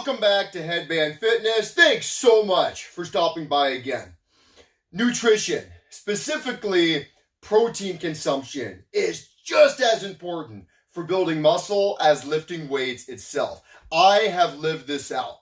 Welcome back to Headband Fitness. Thanks so much for stopping by again. Nutrition, specifically protein consumption, is just as important for building muscle as lifting weights itself. I have lived this out.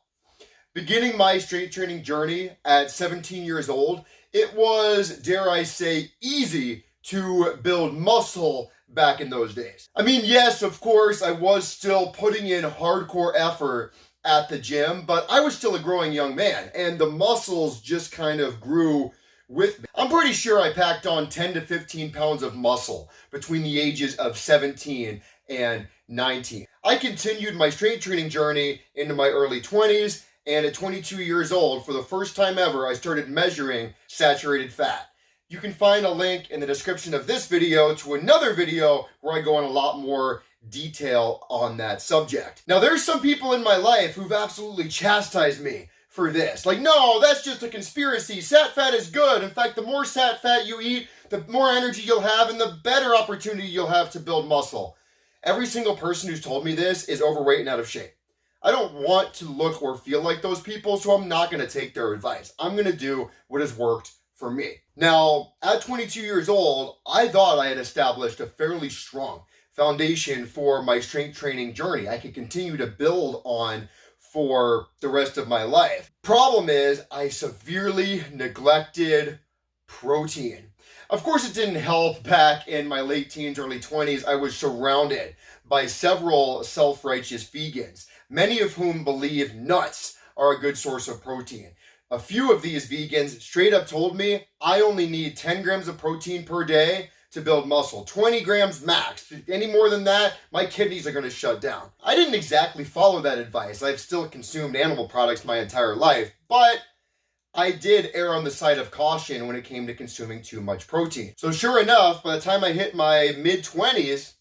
Beginning my strength training journey at 17 years old, it was, dare I say, easy to build muscle back in those days. I mean, yes, of course, I was still putting in hardcore effort at the gym, but I was still a growing young man, and the muscles just kind of grew with me. I'm pretty sure I packed on 10 to 15 pounds of muscle between the ages of 17 and 19. I continued my strength training journey into my early 20s, and at 22 years old, for the first time ever, I started measuring saturated fat. You can find a link in the description of this video to another video where I go in a lot more detail on that subject. Now, there's some people in my life who've absolutely chastised me for this. Like, no, that's just a conspiracy. Sat fat is good. In fact, the more sat fat you eat, the more energy you'll have and the better opportunity you'll have to build muscle. Every single person who's told me this is overweight and out of shape. I don't want to look or feel like those people, so I'm not going to take their advice. I'm going to do what has worked for me. Now, at 22 years old, I thought I had established a fairly strong foundation for my strength training journey I could continue to build on for the rest of my life. Problem is, I severely neglected protein. Of course, it didn't help back in my late teens, early 20s. I was surrounded by several self-righteous vegans, many of whom believe nuts are a good source of protein. A few of these vegans straight up told me I only need 10 grams of protein per day to build muscle, 20 grams max. Any more than that, my kidneys are going to shut down. I didn't exactly follow that advice. I've still consumed animal products my entire life, but I did err on the side of caution when it came to consuming too much protein. So sure enough, by the time I hit my mid-20s,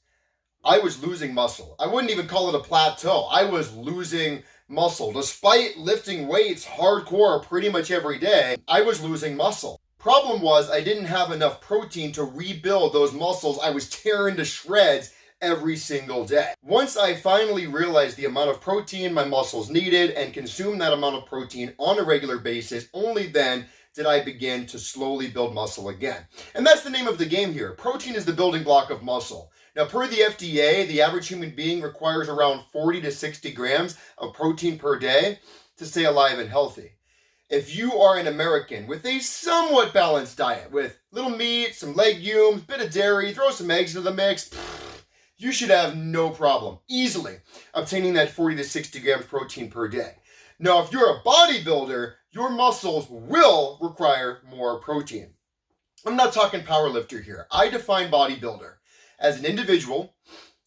I was losing muscle. I wouldn't even call it a plateau. I was losing muscle. Despite lifting weights hardcore pretty much every day, I was losing muscle. Problem was, I didn't have enough protein to rebuild those muscles I was tearing to shreds every single day. Once I finally realized the amount of protein my muscles needed and consumed that amount of protein on a regular basis, only then did I begin to slowly build muscle again. And that's the name of the game here. Protein is the building block of muscle. Now, per the FDA, the average human being requires around 40 to 60 grams of protein per day to stay alive and healthy. If you are an American with a somewhat balanced diet, with little meat, some legumes, bit of dairy, throw some eggs into the mix, you should have no problem easily obtaining that 40 to 60 grams protein per day. Now, if you're a bodybuilder, your muscles will require more protein. I'm not talking power lifter here. I define bodybuilder as an individual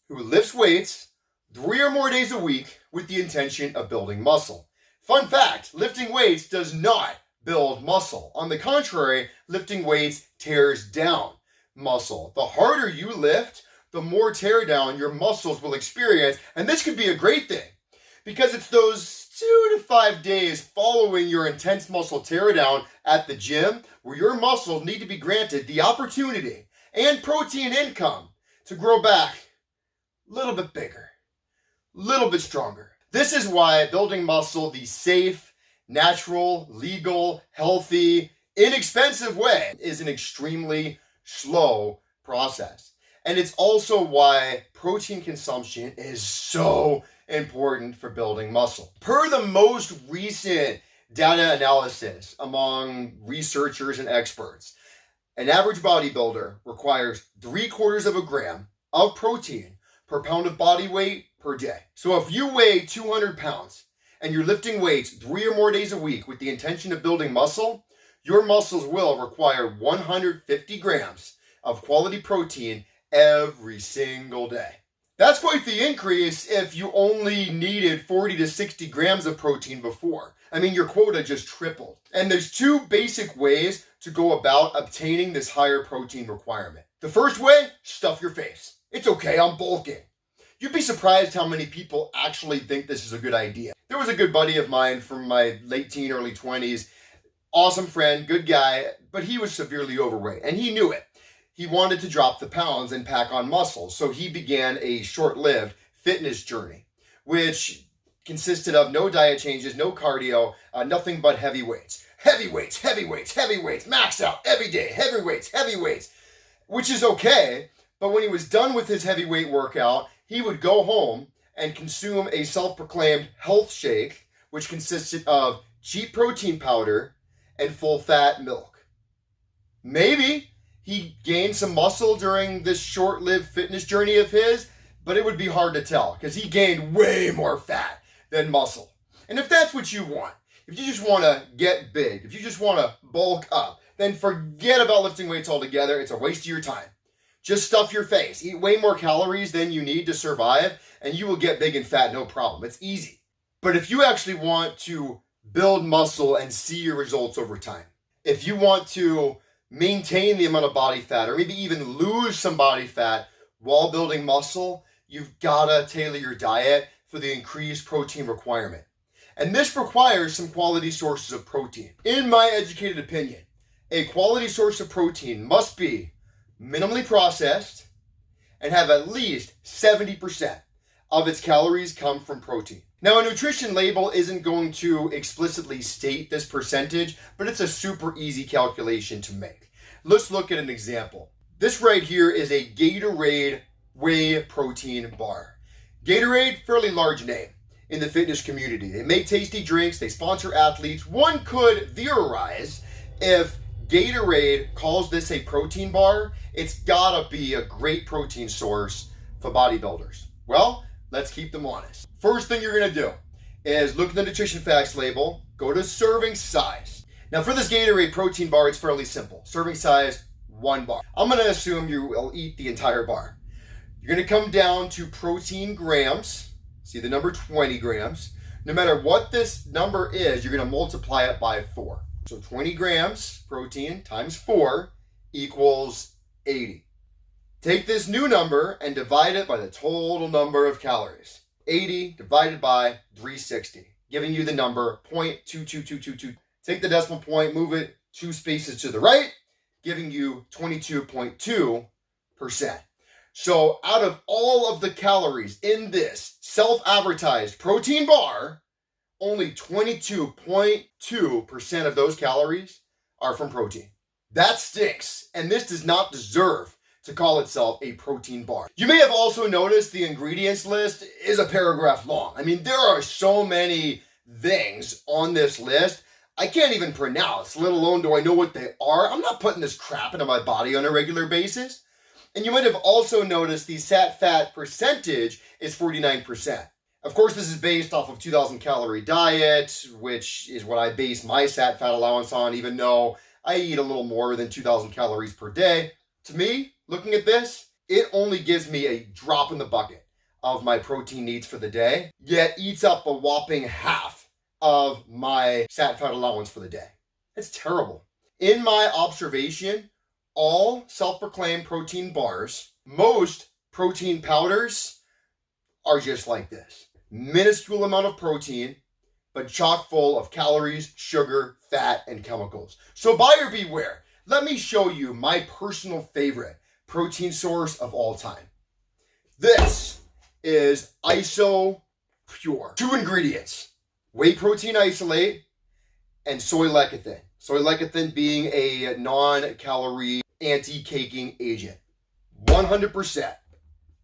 who lifts weights 3 or more days a week with the intention of building muscle. Fun fact, lifting weights does not build muscle. On the contrary, lifting weights tears down muscle. The harder you lift, the more tear down your muscles will experience. And this could be a great thing because it's those 2 to 5 days following your intense muscle tear down at the gym where your muscles need to be granted the opportunity and protein income to grow back a little bit bigger, a little bit stronger. This is why building muscle the safe, natural, legal, healthy, inexpensive way is an extremely slow process. And it's also why protein consumption is so important for building muscle. Per the most recent data analysis among researchers and experts, an average bodybuilder requires 3/4 gram of protein per pound of body weight per day. So if you weigh 200 pounds and you're lifting weights 3 or more days a week with the intention of building muscle, your muscles will require 150 grams of quality protein every single day. That's quite the increase if you only needed 40 to 60 grams of protein before. I mean, your quota just tripled. And there's 2 basic ways to go about obtaining this higher protein requirement. The first way, stuff your face. It's okay, I'm bulking. You'd be surprised how many people actually think this is a good idea. There was a good buddy of mine from my late teen, early 20s, awesome friend, good guy, but he was severely overweight and he knew it. He wanted to drop the pounds and pack on muscle, so he began a short-lived fitness journey, which consisted of no diet changes, no cardio, nothing but heavy weights. Heavy weights, heavy weights, heavy weights, max out every day, heavy weights, which is okay. But when he was done with his heavyweight workout, he would go home and consume a self-proclaimed health shake, which consisted of cheap protein powder and full-fat milk. Maybe he gained some muscle during this short-lived fitness journey of his, but it would be hard to tell because he gained way more fat than muscle. And if that's what you want, if you just want to get big, if you just want to bulk up, then forget about lifting weights altogether. It's a waste of your time. Just stuff your face. Eat way more calories than you need to survive, and you will get big and fat, no problem. It's easy. But if you actually want to build muscle and see your results over time, if you want to maintain the amount of body fat or maybe even lose some body fat while building muscle, you've got to tailor your diet for the increased protein requirement. And this requires some quality sources of protein. In my educated opinion, a quality source of protein must be minimally processed and have at least 70% of its calories come from protein. Now, a nutrition label isn't going to explicitly state this percentage, but it's a super easy calculation to make. Let's look at an example. This right here is a Gatorade whey protein bar. Gatorade, fairly large name in the fitness community. They make tasty drinks, they sponsor athletes. One could theorize if Gatorade calls this a protein bar, it's gotta be a great protein source for bodybuilders. Well, let's keep them honest. First thing you're gonna do is look at the nutrition facts label, go to serving size. Now for this Gatorade protein bar, it's fairly simple. Serving size, 1 bar. I'm gonna assume you will eat the entire bar. You're gonna come down to protein grams, see the number 20 grams. No matter what this number is, you're gonna multiply it by 4. So 20 grams protein times 4 equals 80. Take this new number and divide it by the total number of calories. 80 divided by 360, giving you the number 0.22222. Take the decimal point, move it 2 spaces to the right, giving you 22.2%. So out of all of the calories in this self-advertised protein bar, only 22.2% of those calories are from protein. That stinks, and this does not deserve to call itself a protein bar. You may have also noticed the ingredients list is a paragraph long. I mean, there are so many things on this list I can't even pronounce, let alone do I know what they are. I'm not putting this crap into my body on a regular basis. And you might have also noticed the sat-fat percentage is 49%. Of course, this is based off of 2,000 calorie diet, which is what I base my sat-fat allowance on, even though I eat a little more than 2,000 calories per day. To me, looking at this, it only gives me a drop in the bucket of my protein needs for the day, yet eats up a whopping half of my sat-fat allowance for the day. It's terrible. In my observation, all self-proclaimed protein bars, most protein powders are just like this. Minuscule amount of protein, but chock full of calories, sugar, fat, and chemicals. So buyer beware. Let me show you my personal favorite protein source of all time. This is Iso Pure. 2 ingredients, whey protein isolate and soy lecithin. Soy lecithin being a non-calorie anti-caking agent. 100%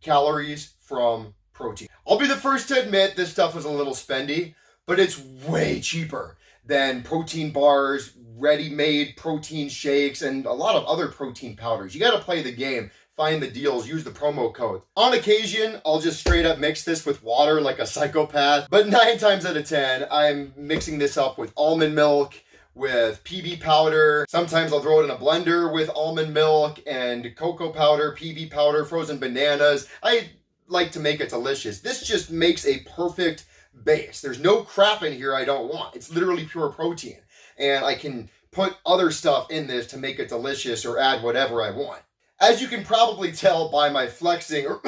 calories from protein. I'll be the first to admit this stuff is a little spendy, but it's way cheaper than protein bars, ready-made protein shakes, and a lot of other protein powders. You gotta play the game, find the deals, use the promo code. On occasion, I'll just straight up mix this with water like a psychopath, but 9 times out of 10, I'm mixing this up with almond milk, with PB powder. Sometimes I'll throw it in a blender with almond milk and cocoa powder, PB powder, frozen bananas. I like to make it delicious. This just makes a perfect base. There's no crap in here I don't want. It's literally pure protein. And I can put other stuff in this to make it delicious or add whatever I want. As you can probably tell by my flexing or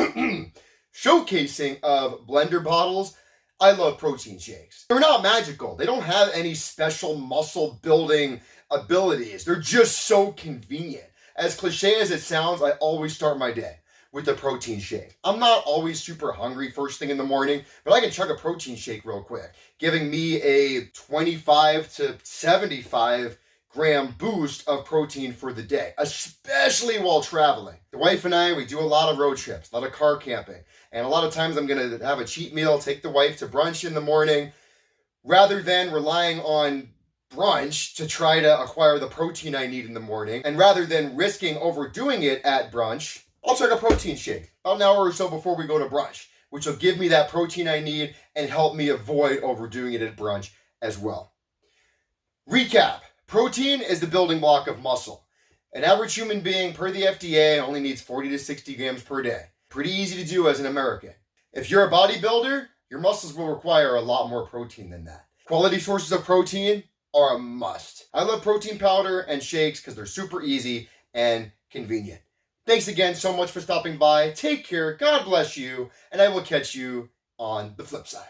showcasing of blender bottles, I love protein shakes. They're not magical. They don't have any special muscle building abilities. They're just so convenient. As cliche as it sounds, I always start my day with a protein shake. I'm not always super hungry first thing in the morning, but I can chug a protein shake real quick, giving me a 25 to 75 gram boost of protein for the day, especially while traveling. The wife and I, we do a lot of road trips, a lot of car camping, and a lot of times I'm gonna have a cheat meal, take the wife to brunch in the morning, rather than relying on brunch to try to acquire the protein I need in the morning. And rather than risking overdoing it at brunch, I'll chug a protein shake about an hour or so before we go to brunch, which will give me that protein I need and help me avoid overdoing it at brunch as well. Recap. Protein is the building block of muscle. An average human being, per the FDA, only needs 40 to 60 grams per day. Pretty easy to do as an American. If you're a bodybuilder, your muscles will require a lot more protein than that. Quality sources of protein are a must. I love protein powder and shakes because they're super easy and convenient. Thanks again so much for stopping by. Take care, God bless you, and I will catch you on the flip side.